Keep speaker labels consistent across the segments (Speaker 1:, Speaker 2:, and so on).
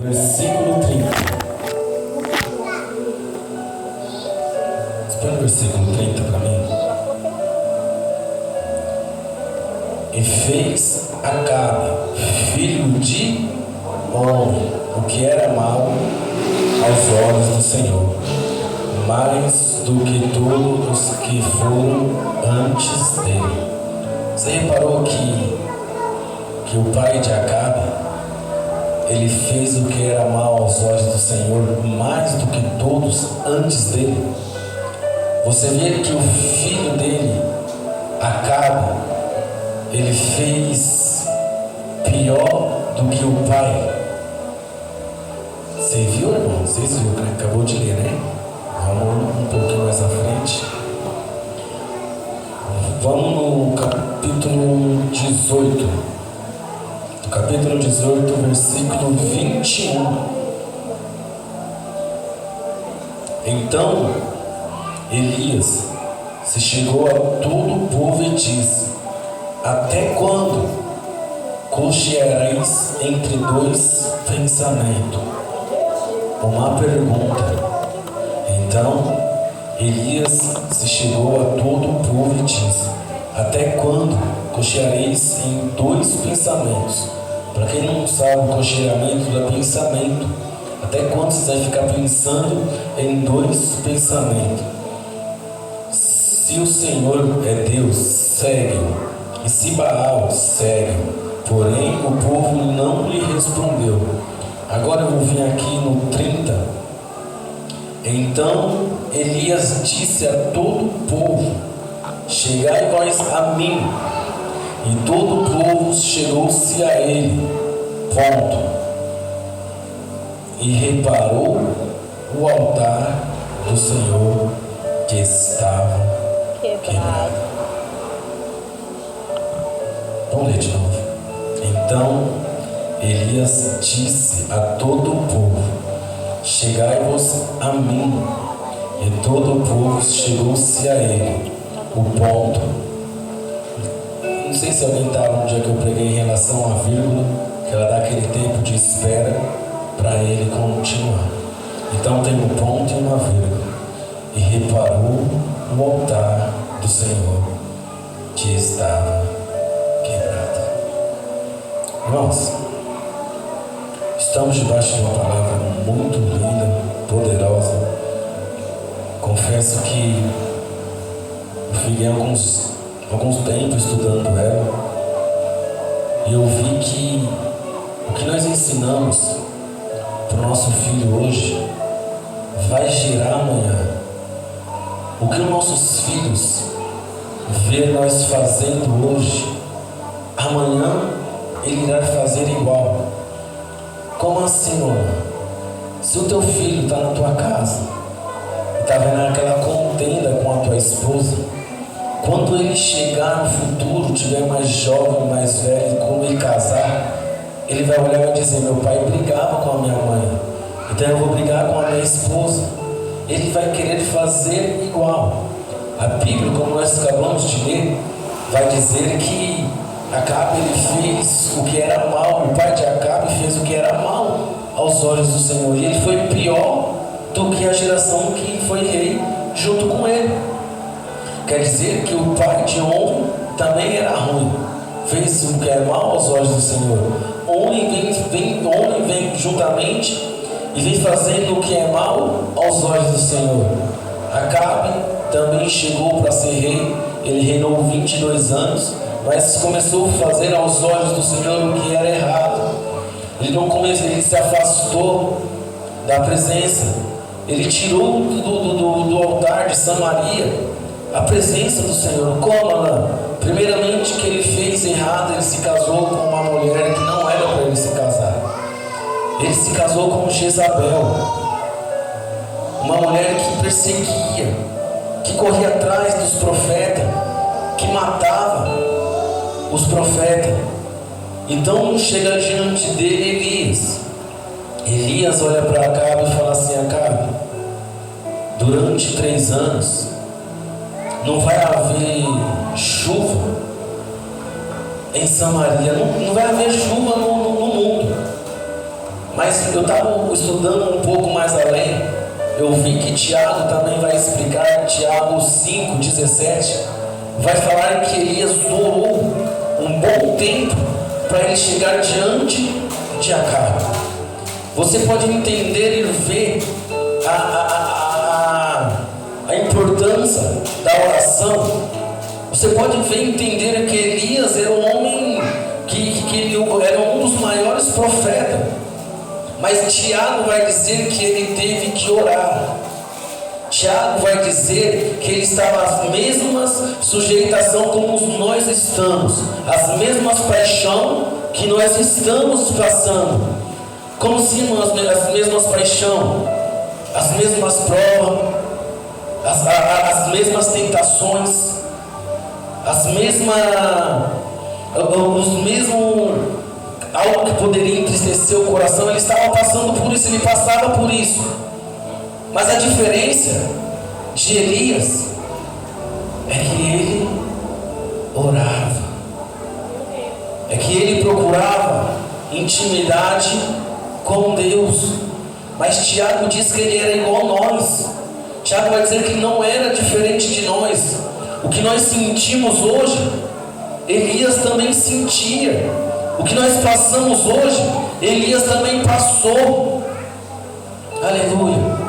Speaker 1: Versículo 30. Põe o versículo 30 para mim. E fez Acabe, filho de Omri, o que era mal aos olhos do Senhor, mais do que todos os que foram antes dele. Você reparou que o pai de Acabe, ele fez o que era mal aos olhos do Senhor mais do que todos antes dele? Você vê que o filho dele, Acabe, ele fez pior do que o pai. Você viu, irmão? Vocês viram, né? Acabou de ler, né? Vamos um pouquinho mais à frente. Vamos no capítulo 18. Capítulo 18, versículo 21. Então Elias se chegou a todo o povo e disse: até quando cocheareis entre dois pensamentos? Uma pergunta. Então Elias se chegou a todo o povo e disse: até quando cocheareis em dois pensamentos? Para quem não sabe, o cocheamento é pensamento. Até quando você vai ficar pensando em dois pensamentos? Se o Senhor é Deus, segue-o. E se Baal, segue-o. Porém, o povo não lhe respondeu. Agora eu vou vir aqui no 30. Então Elias disse a todo o povo: chegai vós a mim. E todo o povo chegou-se a ele. Ponto. E reparou o altar do Senhor que estava quebrado. Vamos ler de novo. Então Elias disse a todo o povo: chegai-vos a mim. E todo o povo chegou-se a ele. O ponto. Não sei se alguém estava no dia que eu preguei em relação à vírgula, que ela dá aquele tempo de espera para ele continuar. Então tem um ponto e uma vírgula. E reparou o altar do Senhor que estava quebrado. Irmãos, estamos debaixo de uma palavra muito linda, poderosa. Confesso que eu fiquei alguns tempos estudando ela, e eu vi que o que nós ensinamos para o nosso filho hoje vai gerar amanhã. O que os nossos filhos vê nós fazendo hoje, amanhã ele irá fazer igual. Como assim, mano? Se o teu filho está na tua casa e está vendo aquela contenda com a tua esposa, quando ele chegar no futuro, tiver mais jovem, mais velho, quando ele casar, ele vai olhar e vai dizer: meu pai brigava com a minha mãe, então eu vou brigar com a minha esposa. Ele vai querer fazer igual. A Bíblia, como nós acabamos de ler, vai dizer que Acabe ele fez o que era mal. O pai de Acabe fez o que era mal aos olhos do Senhor, e ele foi pior do que a geração que foi rei junto com ele. Quer dizer que o pai de Omri também era ruim, fez o que é mal aos olhos do Senhor. Omri vem juntamente e vem fazendo o que é mal aos olhos do Senhor. Acabe também chegou para ser rei. Ele reinou 22 anos, mas começou a fazer aos olhos do Senhor o que era errado. Ele se afastou da presença. Ele tirou do altar de Samaria a presença do Senhor. Como, Alain? Primeiramente, que ele fez errado, ele se casou com uma mulher que não era para ele se casar. Ele se casou com Jezabel, uma mulher que perseguia, que corria atrás dos profetas, que matava os profetas. Então chega diante dele Elias olha para Acabe e fala assim: Acabe, durante 3 anos não vai haver chuva em Samaria, não vai haver chuva no mundo. Mas eu estava estudando um pouco mais além. Eu vi que Tiago também vai explicar, Tiago 5,17, vai falar que Elias durou um bom tempo para ele chegar diante de Acabe. Você pode entender e ver a importância da oração. Você pode ver e entender que Elias era um homem que ele era um dos maiores profetas. Mas Tiago vai dizer que ele teve que orar. Tiago vai dizer que ele estava às mesmas sujeitação como nós estamos, as mesmas paixões que nós estamos passando. Como se as mesmas paixões, as mesmas provas, as mesmas tentações, os mesmos algo que poderia entristecer o coração, ele estava passando por isso, ele passava por isso. Mas a diferença de Elias é que ele orava, é que ele procurava intimidade com Deus. Mas Tiago diz que ele era igual a nós. Tiago vai dizer que não era diferente de nós. O que nós sentimos hoje, Elias também sentia. O que nós passamos hoje, Elias também passou. Aleluia.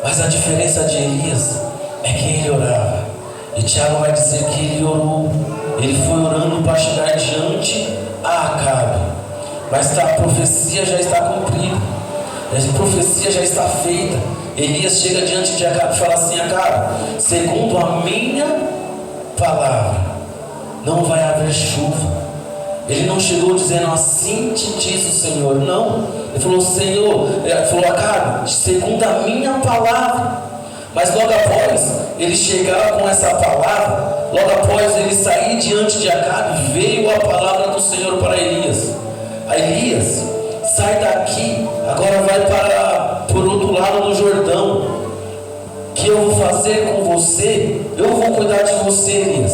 Speaker 1: Mas a diferença de Elias é que ele orava. E Tiago vai dizer que ele orou. Ele foi orando para chegar diante a Acabe. Mas a profecia já está cumprida. A profecia já está feita. Elias chega diante de Acabe e fala assim: Acabe, segundo a minha palavra, não vai haver chuva. Ele não chegou dizendo assim te diz o Senhor, não. Ele falou: Senhor, ele falou: Acabe, segundo a minha palavra. Mas logo após ele chegar com essa palavra, logo após ele sair diante de Acabe, veio a palavra do Senhor para Elias. A Elias, sai daqui, agora vai para por outro lado do Jordão, que eu vou fazer com você, eu vou cuidar de você, Elias,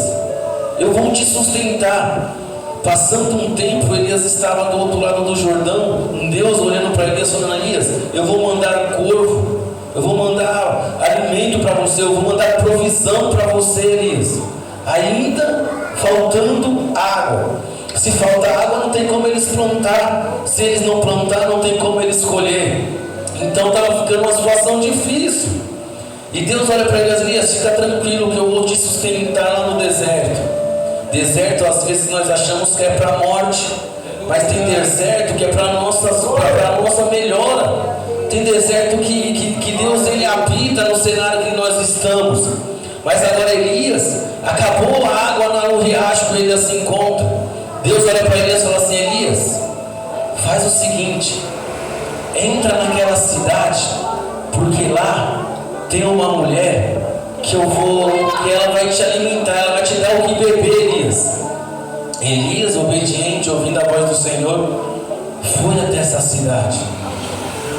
Speaker 1: eu vou te sustentar. Passando um tempo, Elias estava do outro lado do Jordão, Deus olhando para Elias, falando: Elias, eu vou mandar corvo, eu vou mandar alimento para você, eu vou mandar provisão para você, Elias. Ainda faltando água. Se faltar água, não tem como eles plantar. Se eles não plantar, não tem como eles colher. Então estava ficando uma situação difícil. E Deus olha para Elias: Elias, fica tranquilo que eu vou te sustentar lá no deserto. Deserto, às vezes nós achamos que é para a morte, mas tem deserto que é para a nossa melhora. Tem deserto que Deus ele habita no cenário que nós estamos. Mas agora Elias, acabou a água no riacho que Elias se encontra. Deus olha para Elias e fala assim: Elias, faz o seguinte, entra naquela cidade, porque lá tem uma mulher que ela vai te alimentar, ela vai te dar o que beber, Elias. Elias, obediente, ouvindo a voz do Senhor, foi até essa cidade.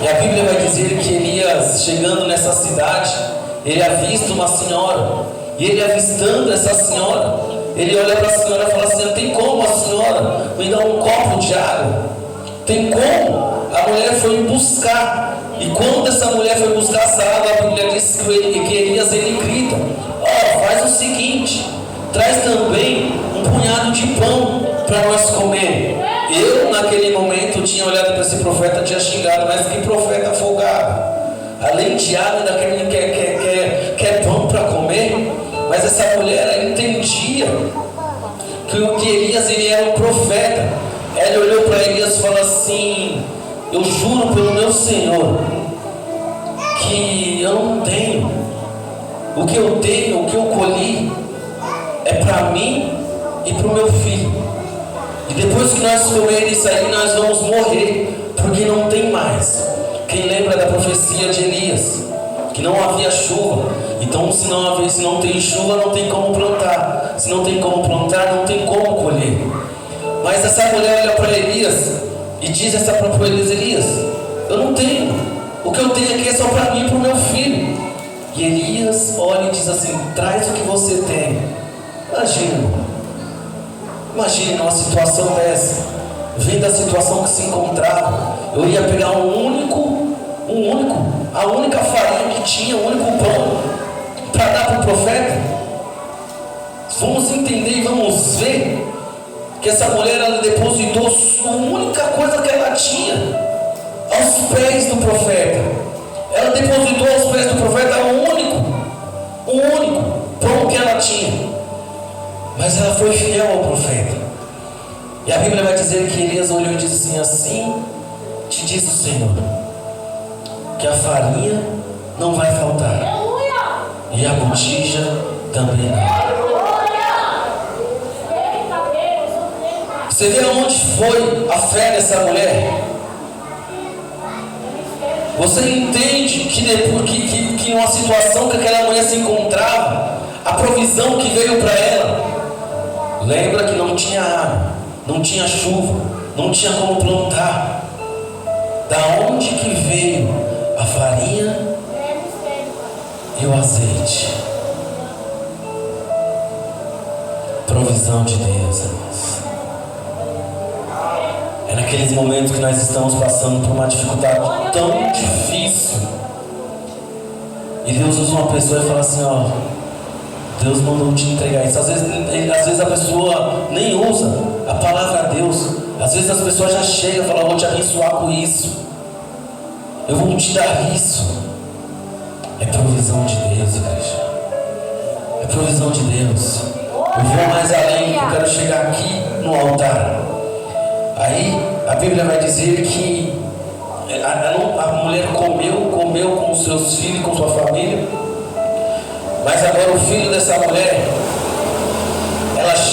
Speaker 1: E a Bíblia vai dizer que Elias, chegando nessa cidade, ele avista uma senhora. E ele avistando essa senhora, ele olha para a senhora e fala assim: tem como a senhora me dar um copo de água? Tem como? A mulher foi buscar. E quando essa mulher foi buscar essa água, a Bíblia diz que Elias ele grita: faz o seguinte, traz também um punhado de pão para nós comer. Eu naquele momento tinha olhado para esse profeta, tinha xingado: mas que profeta folgado, além de água ainda quer pão para comer. Mas essa mulher entendia que Elias ele era um profeta. Ela olhou para Elias e falou assim: eu juro pelo meu Senhor que eu não tenho. O que eu tenho, o que eu colhi é para mim e para o meu filho. E depois que nós comermos isso aí, nós vamos morrer, porque não tem mais. Quem lembra da profecia de Elias? Que não havia chuva. Então se não tem chuva, não tem como plantar. Se não tem como plantar, não tem como colher. Mas essa mulher olha para Elias e diz essa para Elias: Elias, eu não tenho. O que eu tenho aqui é só para mim e para o meu filho. E Elias olha e diz assim: traz o que você tem. Imagina uma situação dessa. Vendo a situação que se encontrava. eu ia pegar a única farinha que tinha, o único pão para dar para o profeta. Vamos entender e vamos ver que essa mulher, ela depositou a única coisa que ela tinha aos pés do profeta. Ela depositou aos pés do profeta o único pão que ela tinha. Mas ela foi fiel ao profeta. E a Bíblia vai dizer que Elias olhou e disse assim: assim te diz o Senhor, que a farinha não vai faltar, e a botija também não. Você vê aonde foi a fé dessa mulher? Você entende que uma situação que aquela mulher se encontrava, a provisão que veio para ela, lembra que não tinha água, não tinha chuva, não tinha como plantar. Da onde que veio a farinha e o azeite? Provisão de Deus, irmãos. É naqueles momentos que nós estamos passando por uma dificuldade tão difícil, e Deus usa uma pessoa e fala assim: ó, Deus mandou te entregar isso. Às vezes a pessoa nem usa a palavra Deus. Às vezes as pessoas já chegam e falam: eu vou te abençoar com isso, eu vou te dar isso. É provisão de Deus, igreja. É provisão de Deus. Eu vou mais além, eu quero chegar aqui no altar. Aí a Bíblia vai dizer que a mulher comeu com os seus filhos, com sua família. Mas agora o filho dessa mulher,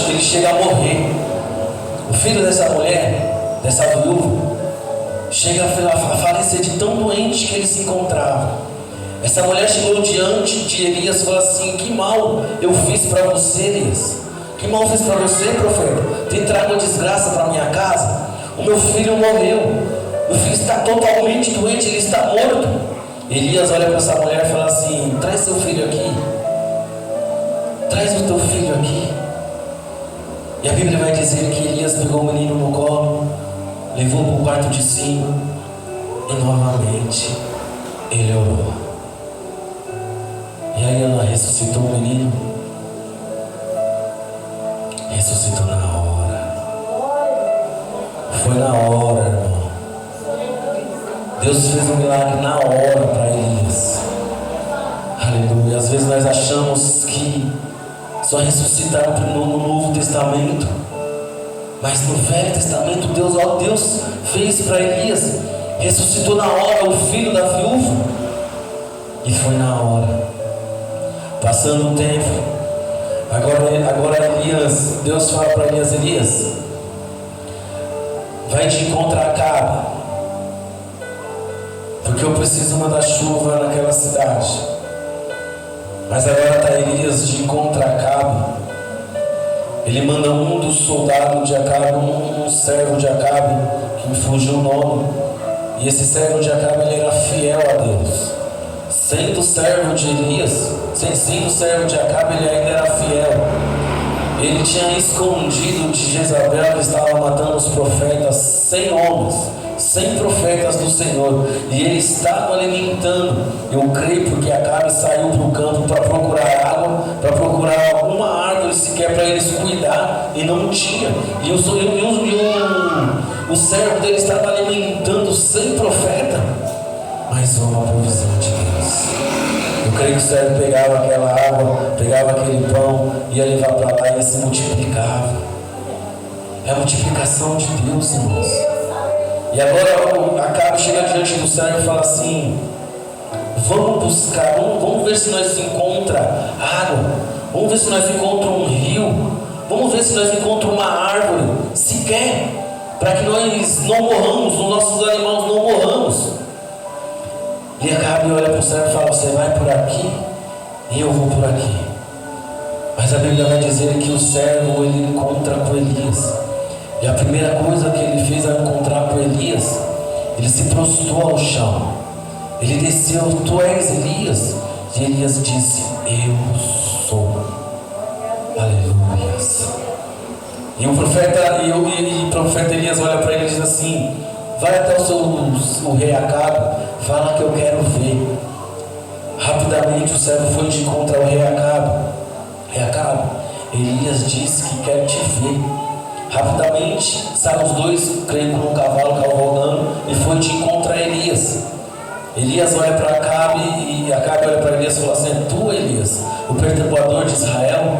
Speaker 1: ele chega a morrer. O filho dessa mulher, dessa viúva, chega a falecer de tão doente que ele se encontrava. Essa mulher chegou diante de Elias e falou assim: que mal eu fiz para você, Elias? Que mal eu fiz para você, profeta? Tem trago uma desgraça para minha casa? O meu filho morreu. Meu filho está totalmente doente, ele está morto. Elias olha para essa mulher e fala assim: traz seu filho aqui. Traz o teu filho aqui. E a Bíblia vai dizer que Elias pegou o menino no colo, levou para o quarto de cima, e novamente ele orou. E aí ela ressuscitou o menino. Ressuscitou na hora. Foi na hora, irmão. Deus fez um milagre na hora para Elias. Aleluia. Às vezes nós achamos que só ressuscitaram no Novo Testamento, mas no Velho Testamento Deus fez para Elias. Ressuscitou na hora o filho da viúva. E foi na hora. Passando um tempo, agora Elias, Deus fala para Elias: Elias, vai de encontro a Acabe, porque eu preciso mandar chuva naquela cidade. Mas agora está Elias de encontro a Acabe. Ele manda um dos soldados de Acabe, um servo de Acabe, que me fugiu o nome. E esse servo de Acabe, ele era fiel a Deus. Sendo servo de Elias, sendo servo de Acabe, ele ainda era fiel. Ele tinha escondido de Jezabel que estava matando os profetas, 100 homens, 100 profetas do Senhor. E ele estava alimentando. Eu creio porque Acabe saiu para o campo para procurar água, para procurar alguma árvore sequer para eles cuidar, e não tinha. E o servo dele estava alimentando 100 profetas. Mais uma provisão de Deus. Eu creio que o servo pegava aquela água, pegava aquele pão, ia levar para lá e se multiplicava. É a multiplicação de Deus, irmãos. E agora Acabe chega diante do servo e fala assim: vamos buscar, vamos ver se nós encontramos água, vamos ver se nós encontramos um rio, vamos ver se nós encontramos uma árvore, sequer, para que nós não morramos, os nossos animais não morramos. E Acabe olha para o servo e fala: você vai por aqui e eu vou por aqui. Mas a Bíblia vai dizer que o servo, ele encontra com Elias. E a primeira coisa que ele fez ao encontrar com Elias, ele se prostrou ao chão. Ele desceu: tu és Elias? E Elias disse: eu sou. Aleluia. E o profeta Elias olha para ele e diz assim: vai até o rei Acabe, fala que eu quero ver. Rapidamente o servo foi de encontro ao rei Acabe. Rei Acabe, Elias disse que quer te ver. Rapidamente saem os dois, creio, com um cavalo cavalgando, e foi de encontro a Elias. Elias olha para Acabe e Acabe olha para Elias e fala assim: é tu, Elias, o perturbador de Israel?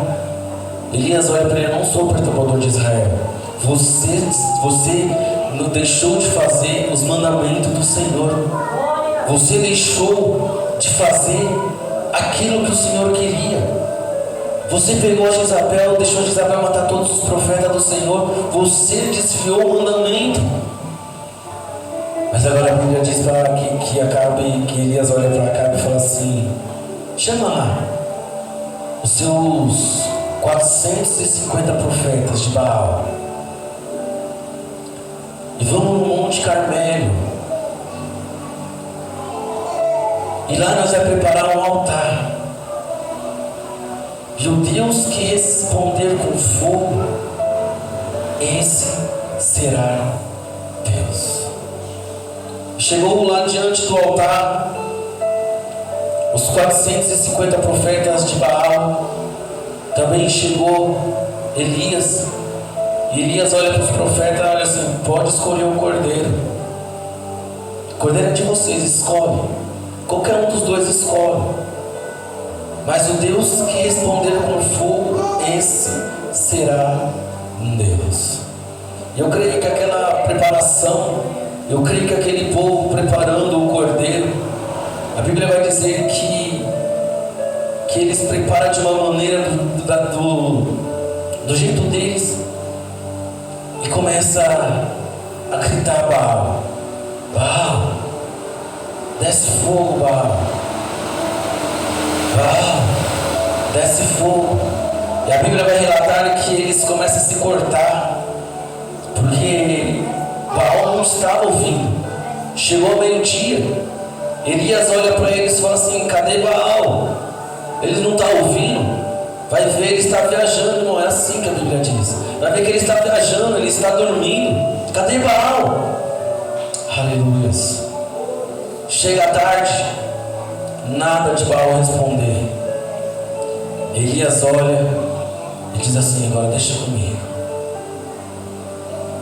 Speaker 1: Elias olha para ele: eu não sou o perturbador de Israel. Você não deixou de fazer os mandamentos do Senhor. Você deixou de fazer aquilo que o Senhor queria. Você pegou a Jezabel, deixou a Jezabel matar todos os profetas do Senhor. Você desfiou o mandamento. Mas agora a Bíblia diz que Elias olha para Acabe e fala assim: chama lá os seus 450 profetas de Baal e vamos no Monte Carmelo, e lá nós vamos preparar um altar, e o Deus que responder com fogo, esse será Deus. Chegou lá diante do altar os 450 profetas de Baal. Também chegou Elias. E Elias olha para os profetas e olha assim: pode escolher o cordeiro. O cordeiro é de vocês, escolhe. Qualquer um dos dois escolhe. Mas o Deus que responder com fogo, esse será um Deus. Eu creio que aquela preparação, eu creio que aquele povo preparando o cordeiro, a Bíblia vai dizer que eles preparam de uma maneira do jeito deles, e começa a gritar: Baal, Baal, desce fogo, Baal, Baal, desce fogo. E a Bíblia vai relatar que eles começam a se cortar, porque Baal não estava ouvindo. Chegou ao meio-dia, Elias olha para eles e fala assim: cadê Baal? Eles não estão ouvindo. Vai ver, ele está viajando. Não é assim que a Bíblia diz. Vai ver que ele está viajando, ele está dormindo. Cadê Baal? Aleluia. Chega a tarde, nada de Baal responder. Elias olha e diz assim: agora deixa comigo.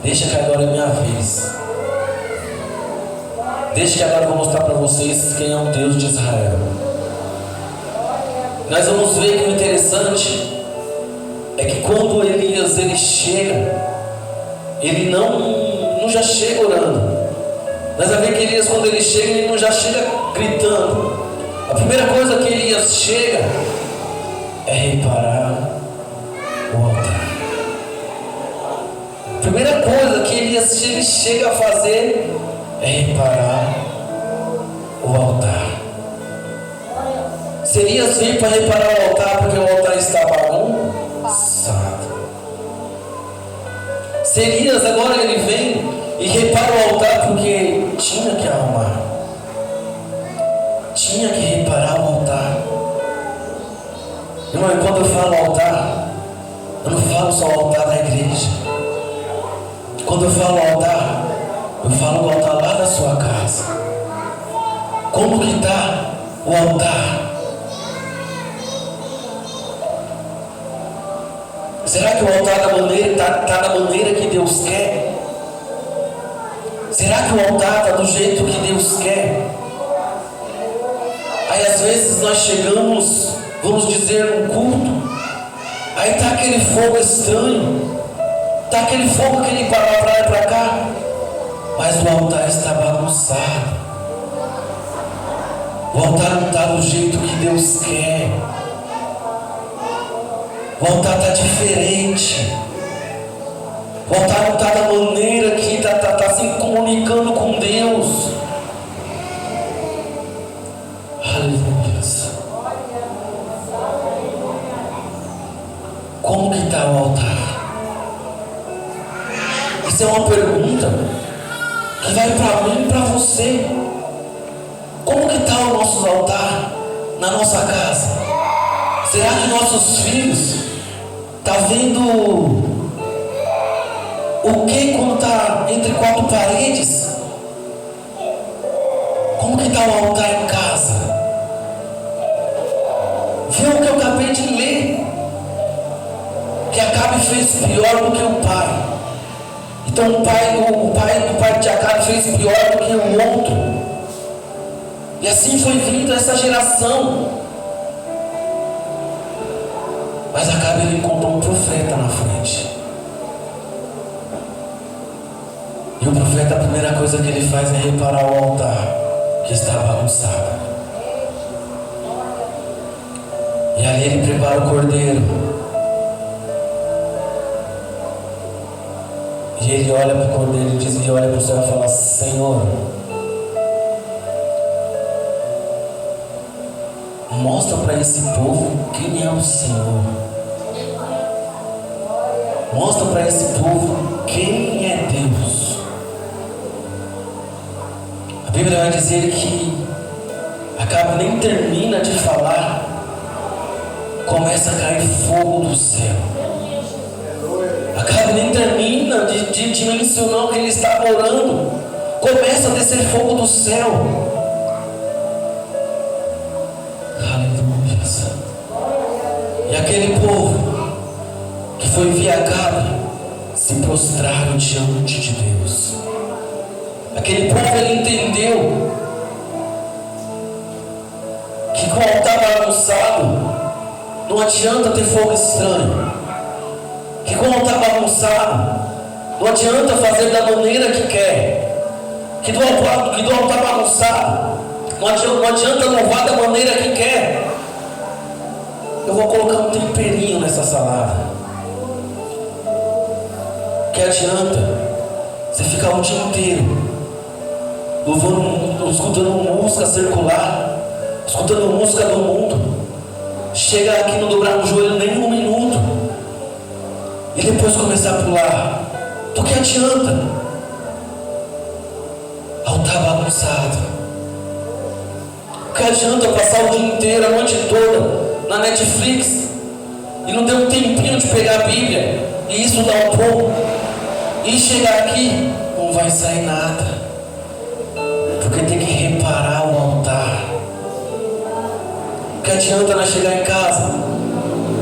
Speaker 1: Deixa que agora é minha vez. Deixa que agora eu vou mostrar para vocês quem é o Deus de Israel. Nós vamos ver que o interessante é que quando Elias ele chega, ele não já chega orando. Nós vamos ver que Elias, quando ele chega, ele não já chega gritando. A primeira coisa que Elias chega é reparar o altar. A primeira coisa que Elias chega a fazer é reparar o altar. Se Elias veio para reparar o altar porque o altar está bagunçado. Se Elias agora ele vem e repara o altar porque tinha que arrumar, tinha que reparar o altar. Irmão, quando eu falo altar, eu não falo só o altar da igreja. Quando eu falo altar, eu falo o altar lá da sua casa. Como que está o altar? Será que o altar está da maneira que Deus quer? Será que o altar está do jeito que Deus quer? Aí às vezes nós chegamos, vamos dizer, num culto, aí está aquele fogo estranho, está aquele fogo que ele para lá e para cá, mas o altar está bagunçado. O altar não está do jeito que Deus quer. O altar está diferente. O altar não está da maneira que está se comunicando com Deus. Aleluia. Como que está o altar? Isso é uma pergunta que vai para mim e para você. Como que está o nosso altar na nossa casa? Será que nossos filhos estão vendo o que quando está entre quatro paredes? Como que está o altar em casa? Vê o que eu acabei de ler. Que Acabe fez pior do que o pai. Então o pai de Acabe fez pior do que o outro. E assim foi vindo essa geração. Mas Acabe ele encontrou um profeta na frente. E o profeta, a primeira coisa que ele faz é reparar o altar que está bagunçado. E ali ele prepara o cordeiro. E ele olha para o cordeiro e diz, e olha para o céu e fala: Senhor, mostra para esse povo quem é o Senhor. Mostra para esse povo quem é Deus. A Bíblia vai dizer que Acabe nem termina de falar, começa a cair fogo do céu. Acabe nem termina de mencionar o que ele está orando, começa a descer fogo do céu. Aleluia. E aquele povo que foi via Acabe se prostraram diante de Deus. Aquele povo, ele entendeu que com o altar bagunçado não adianta ter fogo estranho. Que com o altar bagunçado não adianta fazer da maneira que quer. Que do altar bagunçado não adianta louvar da maneira que quer. Eu vou colocar um temperinho nessa salada. Que adianta você ficar o dia inteiro louvando, escutando música circular, escutando música do mundo, chegar aqui, não dobrar o joelho nem um minuto e depois começar a pular. Do que adianta? Altar bagunçado. O que adianta passar o dia inteiro, a noite toda na Netflix e não ter um tempinho de pegar a Bíblia e estudar um pouco e chegar aqui, não vai sair nada, porque tem que reparar o altar. O que adianta nós chegar em casa,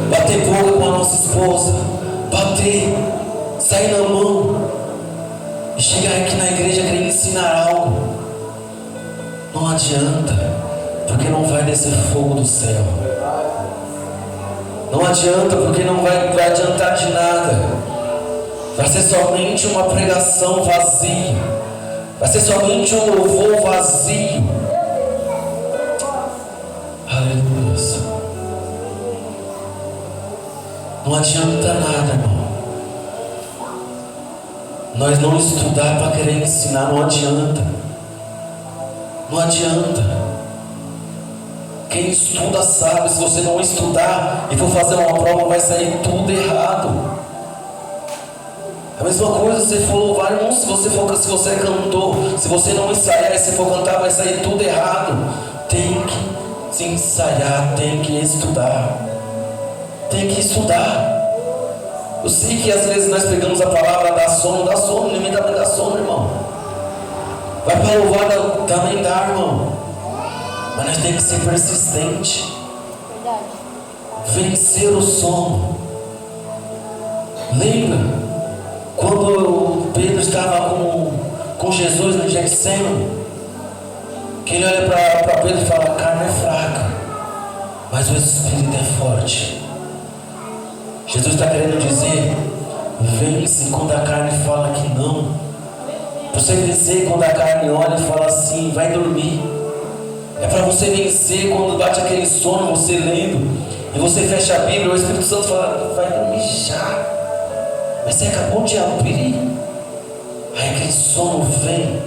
Speaker 1: bater boca com a nossa esposa, bater, sair na mão e chegar aqui na igreja querendo ensinar algo? Não adianta, porque não vai descer fogo do céu. Não adianta, porque não vai adiantar de nada. Vai ser somente uma pregação vazia. Vai ser somente um louvor vazio. Aleluia. Não adianta nada, irmão. Nós não estudar para querer ensinar, não adianta. Não adianta. Quem estuda sabe, se você não estudar e for fazer uma prova, vai sair tudo errado. A mesma coisa se for louvar, irmão, se você é cantor, se você não ensaiar e se for cantar, vai sair tudo errado. Tem que se ensaiar, tem que estudar. Tem que estudar. Eu sei que às vezes nós pegamos a palavra dá sono, ninguém também dá sono, irmão. Vai para louvar, também dá, irmão. Mas nós temos que ser persistente. Vencer o sono. Lembra quando Pedro estava com Jesus no Getsemane, que ele olha para Pedro e fala: a carne é fraca, mas o espírito é forte. Jesus está querendo dizer: vence quando a carne fala que não. Você vencer quando a carne olha e fala assim: vai dormir. É para você vencer quando bate aquele sono, você lendo, e você fecha a Bíblia, o Espírito Santo fala: vai dormir já. Mas você acabou de abrir, aí aquele sono vem.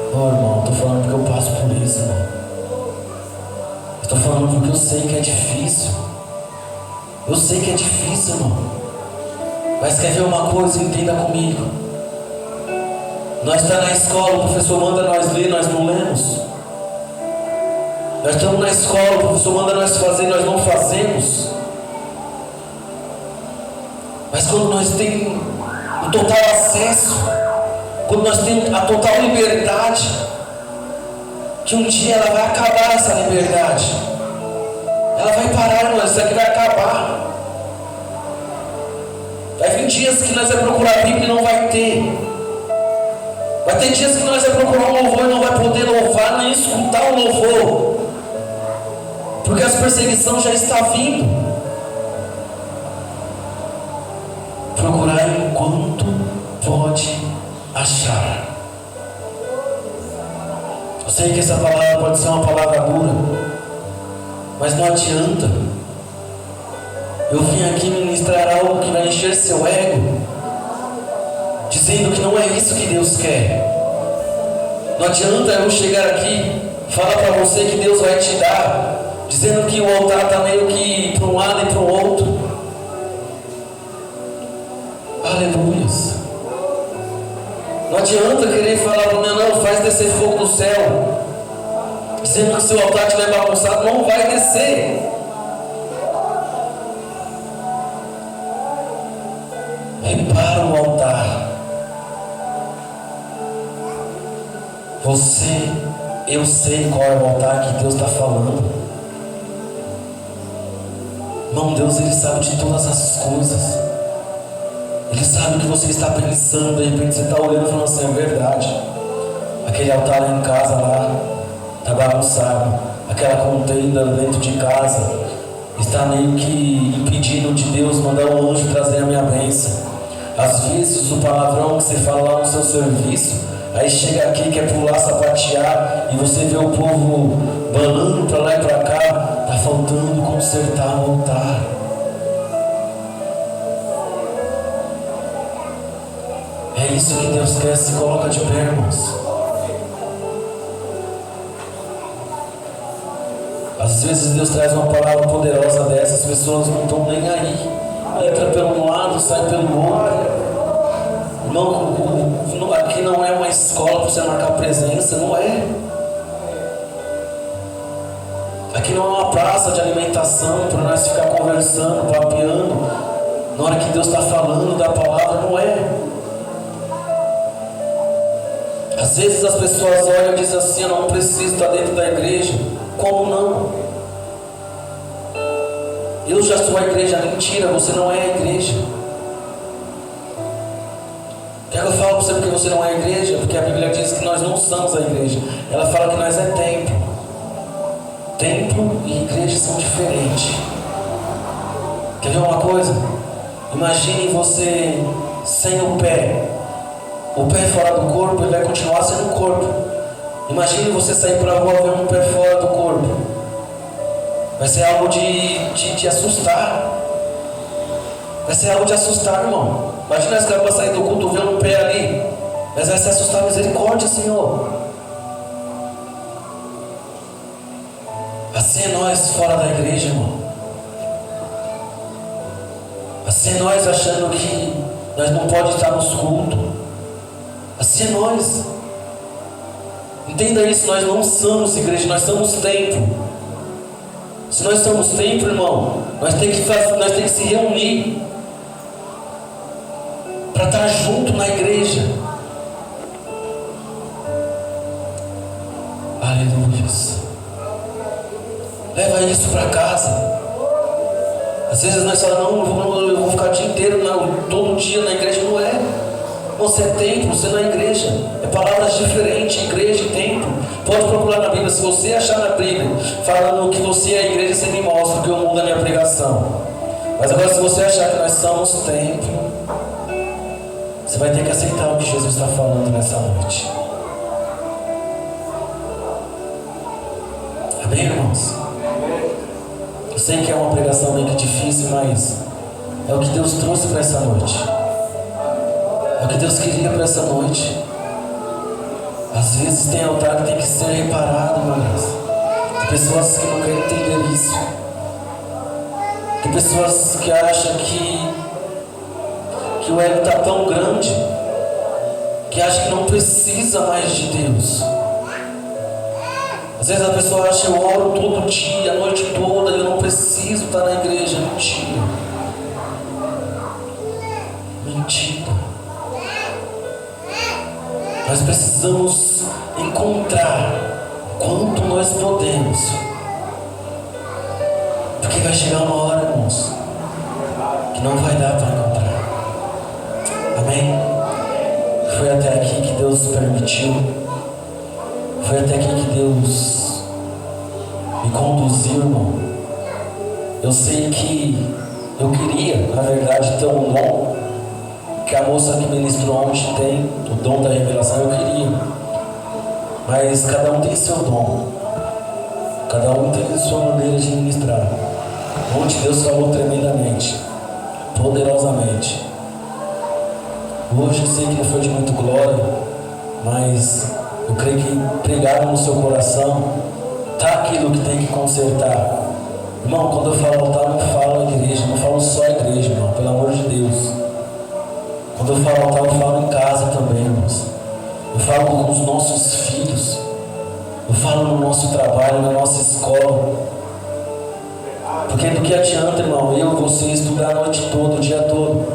Speaker 1: Irmão, estou falando porque eu passo por isso, irmão. Estou falando porque eu sei que é difícil. Eu sei que é difícil, irmão. Mas quer ver uma coisa? Entenda comigo. Nós estamos na escola, o professor manda nós ler, nós não lemos. Nós estamos na escola, o professor manda nós fazer, nós não fazemos. Mas quando nós temos o total acesso, quando nós temos a total liberdade, que um dia ela vai acabar essa liberdade. Ela vai parar, irmão, isso aqui vai acabar. Vai vir dias que nós vamos procurar a Bíblia e não vai ter. Vai ter dias que nós vamos procurar um louvor e não vai poder louvar nem escutar o louvor, porque as perseguições já estão vindo. Procurar enquanto pode achar. Eu sei que essa palavra pode ser uma palavra dura, mas não adianta. Eu vim aqui ministrar algo que vai encher seu ego, dizendo que não é isso que Deus quer. Não adianta eu chegar aqui, falar para você que Deus vai te dar, dizendo que o altar está meio que para um lado e para o outro. Aleluias. Não adianta querer falar para mim, não, faz descer fogo do céu, dizendo que se o altar estiver bagunçado, não vai descer. Repara o altar. Eu sei qual é o altar que Deus está falando. Irmão, Deus, Ele sabe de todas as coisas. Ele sabe o que você está pensando. De repente você está olhando e falando assim, é verdade. Aquele altar lá em casa lá está bagunçado. Aquela contenda dentro de casa está meio que impedindo de Deus mandar um anjo trazer a minha bênção. Às vezes o palavrão que você fala lá no seu serviço, aí chega aqui, quer pular, sapatear, e você vê o povo banando para lá e para cá. Está faltando consertar o altar. É isso que Deus quer. Se coloca de pé, irmãos. Às vezes Deus traz uma palavra poderosa dessa, as pessoas não estão nem aí. Entra pelo lado, sai pelo outro. Não, aqui não é uma escola para você marcar presença, não é. Aqui não é uma praça de alimentação para nós ficar conversando, papeando na hora que Deus está falando da palavra, não é. Às vezes as pessoas olham e dizem assim, eu não preciso estar dentro da igreja. Como não? Eu já sou a igreja. Mentira, você não é a igreja. Quer que eu falo para você porque você não é a igreja? Porque a Bíblia diz que nós não somos a igreja. Ela fala que nós é templo. Templo e igreja são diferentes. Quer ver uma coisa? Imagine você sem o pé. O pé fora do corpo, ele vai continuar sendo o corpo. Imagine você sair para a rua e ver um pé fora do corpo. Vai ser algo de assustar. Vai ser algo de assustar, irmão. Imagina esse cara para sair do culto, ver um pé ali. Mas vai se assustar, misericórdia, Senhor. Assim é nós fora da igreja, irmão. Assim é nós achando que nós não podemos estar nos cultos. Assim é nós. Entenda isso, nós não somos igreja, nós somos templo. Se nós somos templo, irmão, nós temos que se reunir para estar junto na igreja. Aleluia. Leva isso para casa. Às vezes nós falamos, não, eu vou ficar o dia inteiro, não, todo dia na igreja. Não é. Você é templo, você não é igreja. É palavras diferentes, igreja e templo. Pode procurar na Bíblia. Se você achar na Bíblia falando que você é a igreja, você me mostra, que eu mudo a minha pregação. Mas agora, se você achar que nós somos templo, você vai ter que aceitar o que Jesus está falando nessa noite. Amém, irmãos? Eu sei que é uma pregação meio que difícil, mas é o que Deus trouxe para essa noite. É o que Deus queria para essa noite. Às vezes tem altar que tem que ser reparado, mas tem pessoas que não querem entender isso. Tem pessoas que acham que o ego está tão grande, que acham que não precisa mais de Deus. Às vezes a pessoa acha, eu oro todo dia, a noite toda, eu não preciso estar na igreja. Mentira. Mentira. Nós precisamos encontrar quanto nós podemos, porque vai chegar uma hora, irmãos, que não vai dar para encontrar. Amém? Foi até aqui que Deus permitiu, foi até aqui que Deus me conduziu, irmão. Eu sei que eu queria, na verdade, ter um dom que a moça que ministrou ontem tem, o dom da revelação. Eu queria, mas cada um tem seu dom, cada um tem sua maneira de ministrar. Ontem Deus falou tremendamente, poderosamente. Hoje eu sei que não foi de muito glória, mas eu creio que pregaram no seu coração, tá aquilo que tem que consertar. Irmão, quando eu falo altar, não falo a igreja, não falo só a igreja, irmão, pelo amor de Deus. Quando eu falo altar, eu falo em casa também, irmãos. Eu falo com os nossos filhos, eu falo no nosso trabalho, na nossa escola. Porque do que adianta, irmão, eu e você estudar a noite toda, o dia todo,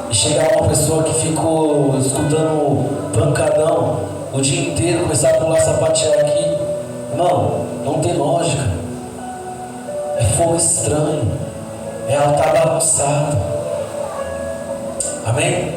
Speaker 1: e chegar uma pessoa que ficou escutando pancadão o dia inteiro, começar a pular, sapatear aqui? Irmão, não tem lógica. É fogo estranho, é altar bagunçado. Amém?